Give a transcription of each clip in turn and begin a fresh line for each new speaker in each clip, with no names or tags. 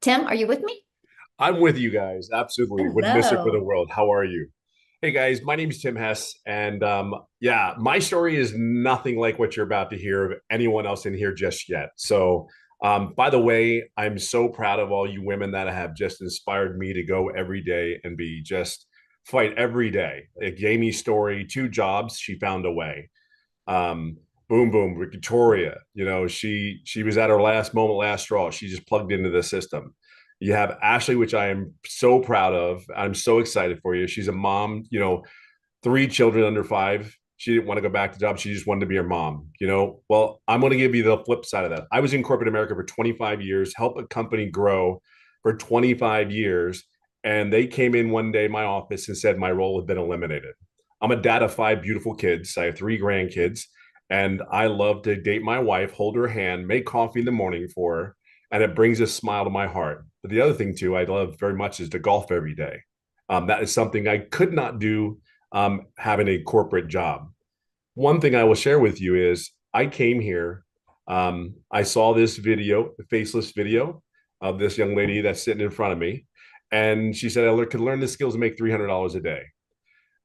Tim, are you with me?
I'm with you guys. Absolutely. Would miss it for the
Hello.
world. How are you? Hey guys, my name is Tim Hess. And yeah, my story is nothing like what you're about to hear of anyone else in here just yet. So, by the way, I'm so proud of all you women that have just inspired me to go every day and be just fight every day. Like Amy's story, 2 jobs, she found a way. Um, boom, boom, Victoria, she was at her last moment, last straw. She just plugged into the system. You have Ashley, which I am so proud of. I'm so excited for you. She's a mom, 3 children under 5. She didn't want to go back to the job. She just wanted to be her mom. Well, I'm going to give you the flip side of that. I was in corporate America for 25 years, helped a company grow for 25 years. And they came in one day, my office, and said my role had been eliminated. I'm a dad of 5 beautiful kids. I have 3 grandkids. And I love to date my wife, hold her hand, make coffee in the morning for her. And it brings a smile to my heart. But the other thing, too, I love very much is to golf every day. That is something I could not do having a corporate job. One thing I will share with you is I came here. I saw this video, the faceless video of this young lady that's sitting in front of me. And she said, I could learn the skills and make $300 a day.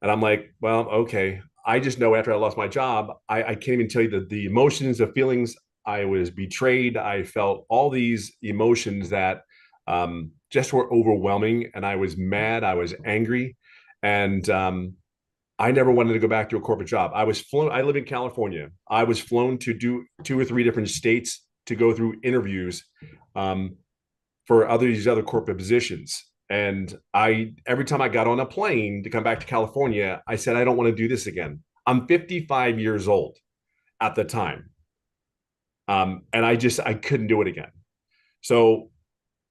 And I'm like, well, okay. I just know after I lost my job, I can't even tell you the emotions, the feelings. I was betrayed. I felt all these emotions that just were overwhelming. And I was mad. I was angry. And I never wanted to go back to a corporate job. I was flown. I live in California. I was flown to do 2 or 3 different states to go through interviews um, for these other corporate positions. And I every time I got on a plane to come back to California, I said I don't want to do this again. I'm 55 years old at the time, and I couldn't do it again. So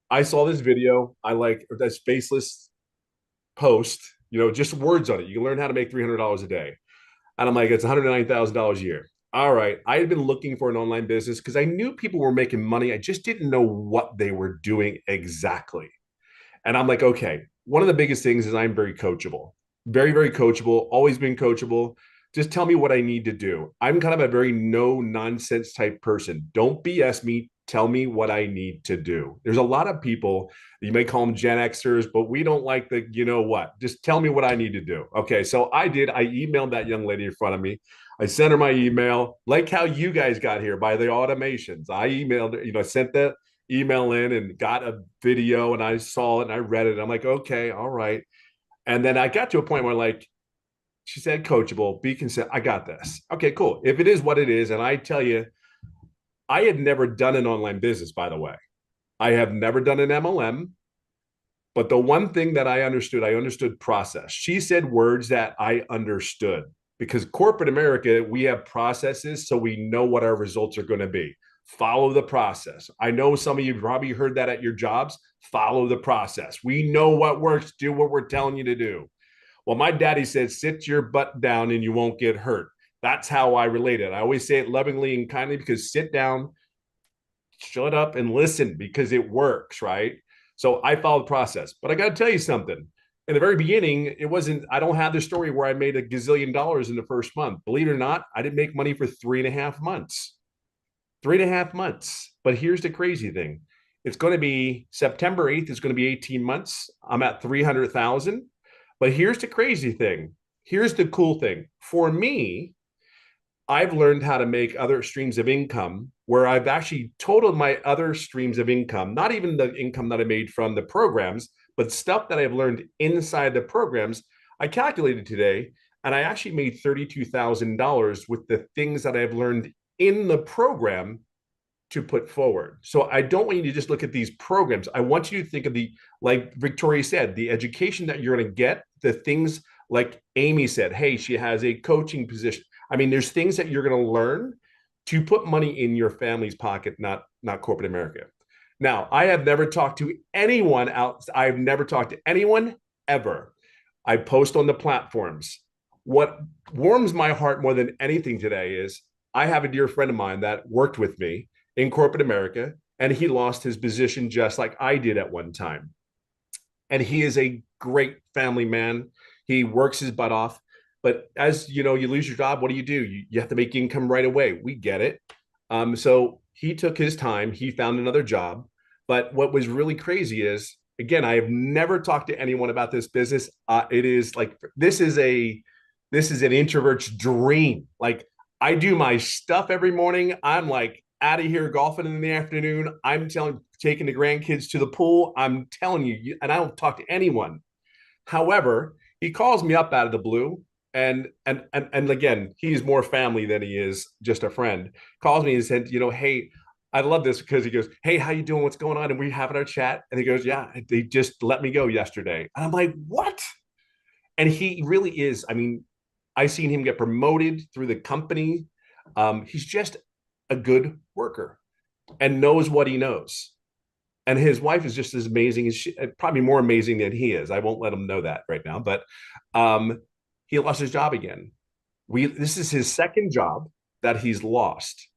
I saw this video. I like this faceless post. Just words on it. You can learn how to make $300 a day. And I'm like, it's $109,000 a year. All right. I had been looking for an online business because I knew people were making money. I just didn't know what they were doing exactly. And I'm like, okay, one of the biggest things is I'm very coachable, very, very coachable, always been coachable. Just tell me what I need to do. I'm kind of a very no nonsense type person. Don't BS me. Tell me what I need to do. There's a lot of people, you may call them Gen Xers, but we don't like the, you know what? Just tell me what I need to do. Okay. So I did. I emailed that young lady in front of me. I sent her my email, like how you guys got here by the automations. I emailed her, sent the email in and got a video and I saw it and I read it. I'm like, okay, all right. And then I got to a point where like she said coachable, be consistent. I got this. Okay, cool. If it is what it is, and I tell you, I had never done an online business, by the way. I have never done an MLM, but the one thing that I understood process. She said words that I understood because corporate America, we have processes so we know what our results are going to be. Follow the process. I know some of you probably heard that at your jobs. Follow the process. We know what works. Do what we're telling you to do. Well, my daddy said, sit your butt down and you won't get hurt. That's how I relate it. I always say it lovingly and kindly because sit down, shut up and listen because it works, right? So I followed the process. But I got to tell you something. In the very beginning, it wasn't, I don't have the story where I made $1 gazillion in the first month. Believe it or not, I didn't make money for 3.5 months. 3.5 months. But here's the crazy thing. It's going to be September 8th, it's going to be 18 months. I'm at 300,000. But here's the crazy thing. Here's the cool thing. For me, I've learned how to make other streams of income where I've actually totaled my other streams of income, not even the income that I made from the programs, but stuff that I've learned inside the programs. I calculated today and I actually made $32,000 with the things that I've learned in the program to put forward. So I don't want you to just look at these programs. I want you to think of like Victoria said, the education that you're going to get, the things like Amy said, hey, she has a coaching position. I mean, there's things that you're going to learn to put money in your family's pocket, not corporate America. Now, I have never talked to anyone else. I've never talked to anyone ever. I post on the platforms. What warms my heart more than anything today is I have a dear friend of mine that worked with me in corporate America, and he lost his position just like I did at one time. And he is a great family man. He works his butt off. But as you know, you lose your job, what do? You have to make income right away. We get it. So he took his time. He found another job. But what was really crazy is, again, I have never talked to anyone about this business. It is like this is an introvert's dream. Like I do my stuff every morning. I'm like out of here golfing in the afternoon. Taking the grandkids to the pool. I'm telling you, and I don't talk to anyone. However, he calls me up out of the blue, and again, he's more family than he is just a friend. Calls me and said, hey, I love this because he goes, hey, how you doing? What's going on? And we having our chat, and he goes, yeah, they just let me go yesterday. And I'm like, what? And he really is. I mean, I seen him get promoted through the company. He's just a good worker and knows what he knows. And his wife is just as amazing as probably more amazing than he is. I won't let him know that right now, but um, he lost his job again. This is his second job that he's lost.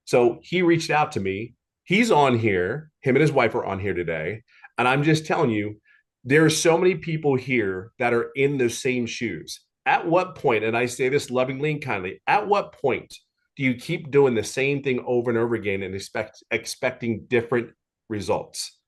So he reached out to me. He's on here. Him and his wife are on here today. And I'm just telling you, there are so many people here that are in those same shoes. At what point, and I say this lovingly and kindly, at what point do you keep doing the same thing over and over again and expecting different results?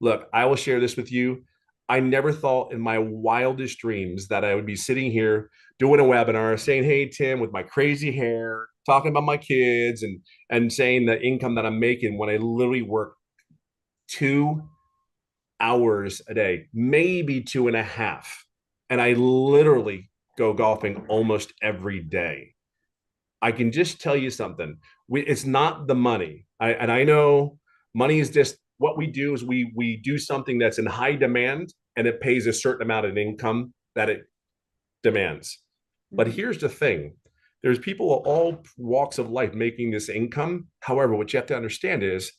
Look, I will share this with you. I never thought in my wildest dreams that I would be sitting here doing a webinar saying, hey, Tim, with my crazy hair, talking about my kids and saying the income that I'm making when I literally work 2 hours a day, maybe two and a half. And I literally go golfing almost every day. I can just tell you something. It's not the money. And I know money is just what we do is we do something that's in high demand and it pays a certain amount of income that it demands. But here's the thing. There's people of all walks of life making this income. However, what you have to understand is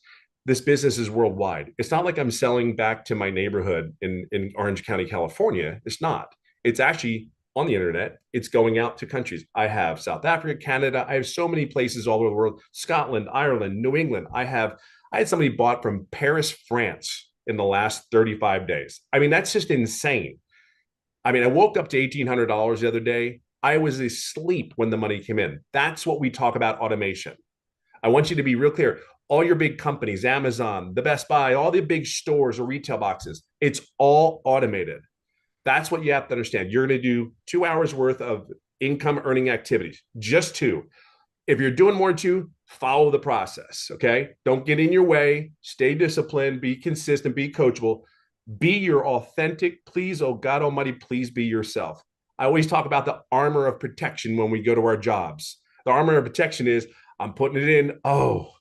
this business is worldwide. It's not like I'm selling back to my neighborhood in Orange County, California. It's not. It's actually on the internet. It's going out to countries. I have South Africa, Canada. I have so many places all over the world. Scotland, Ireland, New England. I had somebody bought from Paris, France in the last 35 days. I mean, that's just insane. I mean, I woke up to $1,800 the other day. I was asleep when the money came in. That's what we talk about automation. I want you to be real clear. All your big companies, Amazon, the Best Buy, all the big stores or retail boxes, it's all automated. That's what you have to understand. You're going to do 2 hours worth of income earning activities, just two. If you're doing more than two, follow the process. Okay. Don't get in your way. Stay disciplined, be consistent, be coachable, be your authentic. Please, oh God Almighty, please be yourself. I always talk about the armor of protection when we go to our jobs. The armor of protection is I'm putting it in. Oh,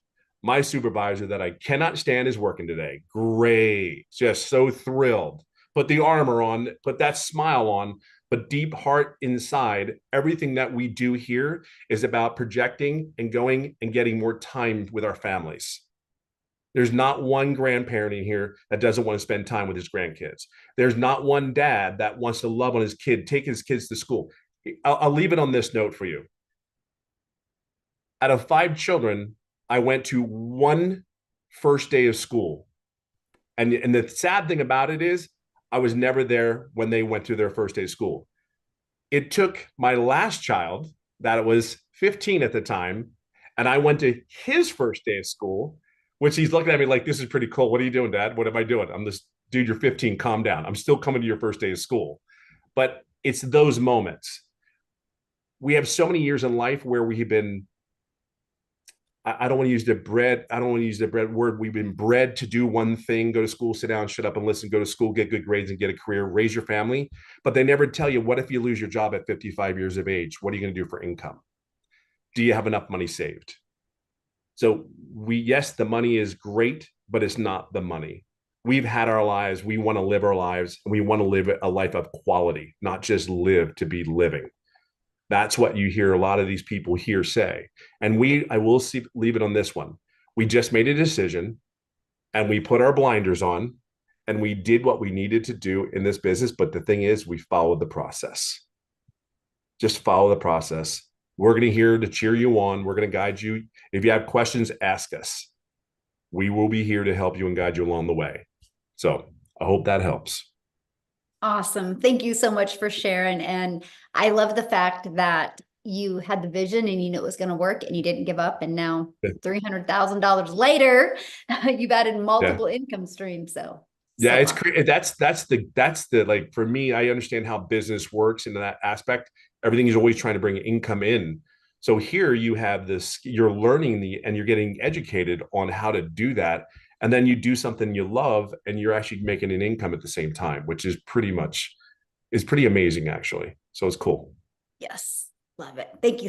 my supervisor that I cannot stand is working today. Great. Just so thrilled. Put the armor on, put that smile on, but deep heart inside, everything that we do here is about projecting and going and getting more time with our families. There's not one grandparent in here that doesn't want to spend time with his grandkids. There's not one dad that wants to love on his kid, take his kids to school. I'll leave it on this note for you. Out of 5 children, I went to one first day of school. And the sad thing about it is, I was never there when they went to their first day of school. It took my last child, that was 15 at the time, and I went to his first day of school, which he's looking at me like, this is pretty cool. What are you doing, Dad? What am I doing? I'm this dude, you're 15, calm down. I'm still coming to your first day of school. But it's those moments. We have so many years in life where we have been, I don't want to use the bread. I don't want to use the bread word. We've been bred to do one thing, go to school, sit down, shut up and listen, go to school, get good grades and get a career, raise your family. But they never tell you, what if you lose your job at 55 years of age? What are you going to do for income? Do you have enough money saved? So yes, the money is great, but it's not the money. We've had our lives. We want to live our lives and we want to live a life of quality, not just live to be living. That's what you hear a lot of these people here say. And I will leave it on this one. We just made a decision and we put our blinders on and we did what we needed to do in this business. But the thing is, we followed the process. Just follow the process. We're going to here to cheer you on. We're going to guide you. If you have questions, ask us. We will be here to help you and guide you along the way. So I hope that helps.
Awesome. Thank you so much for sharing. And I love the fact that you had the vision and you knew it was going to work and you didn't give up. And now $300,000 later, you've added
Yeah.
multiple income streams. So,
Yeah,
so
it's
awesome.
crazy. That's the like for me, I understand how business works in that aspect. Everything is always trying to bring income in. So here you have this, you're learning and you're getting educated on how to do that. And then you do something you love and you're actually making an income at the same time, which is pretty amazing actually. So it's cool.
Yes. Love it. Thank you